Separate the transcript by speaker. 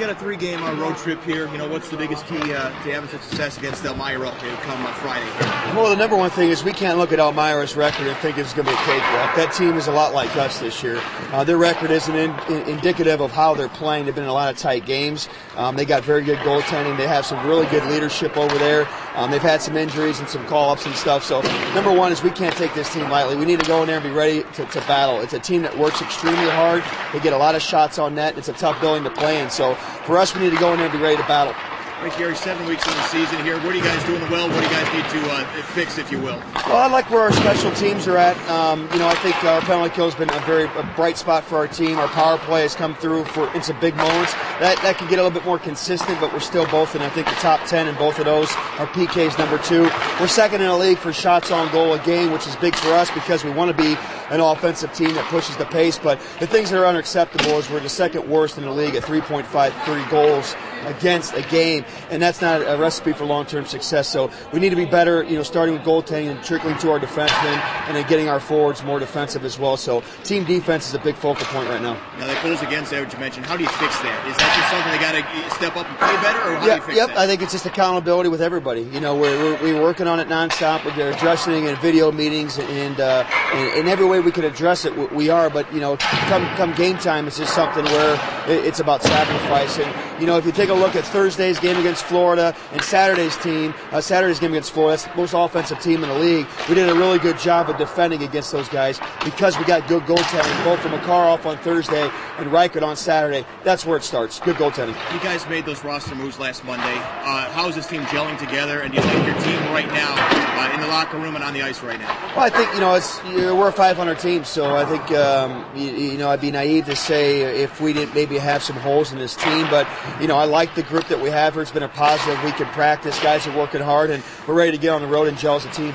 Speaker 1: got a 3-game road trip here. You know, what's the biggest key to having such success against Elmira come Friday?
Speaker 2: Well, the number one thing is we can't look at Elmira's record and think it's going to be a cakewalk. That team is a lot like us this year. Their record isn't indicative of how they're playing. They've been in a lot of tight games. They got very good goaltending. They have some really good leadership over there. They've had some injuries and some call-ups and stuff. So number one is we can't take this team lightly. We need to go in there and be ready to battle. It's a team that works extremely hard. They get a lot of shots on net. It's a tough building to play in. So for us, we need to go in there and be ready to battle.
Speaker 1: All right, Gary, 7 weeks into the season here. What are you guys doing well? What do you guys need to fix, if you will?
Speaker 2: Well, I like where our special teams are at. I think our penalty kill has been a bright spot for our team. Our power play has come through in some big moments. That can get a little bit more consistent, but we're still both in, I think, the top 10 in both of those. Our PK is number 2. We're second in the league for shots on goal a game, which is big for us because we want to be an offensive team that pushes the pace. But the things that are unacceptable is we're the second worst in the league at 3.53 goals against a game, and that's not a recipe for long-term success. So we need to be better, starting with goaltending and trickling to our defensemen, and then getting our forwards more defensive as well. So team defense is a big focal point right now.
Speaker 1: Now, that goals against that, what you mentioned, how do you fix that? Is that just something they got to step up and play better, or how do you fix that?
Speaker 2: I think it's just accountability with everybody. We're working on it nonstop. We're addressing it in video meetings, and in every way we can address it, we are. But come game time, it's just something where it's about sacrifice. And if you take a look at Thursday's game against Florida and Saturday's game against Florida, that's the most offensive team in the league. We did a really good job of defending against those guys because we got good goaltending, both from Makarov on Thursday and Reichert on Saturday. That's where it starts. Good goaltending.
Speaker 1: You guys made those roster moves last Monday. How is this team gelling together, and do you like your team right now in the locker room and on the ice right now?
Speaker 2: Well, I think we're a 500 team, so I think I'd be naive to say if we didn't maybe have some holes in this team, but I like the group that we have here. It's been a positive week in practice. Guys are working hard, and we're ready to get on the road and gel as a team.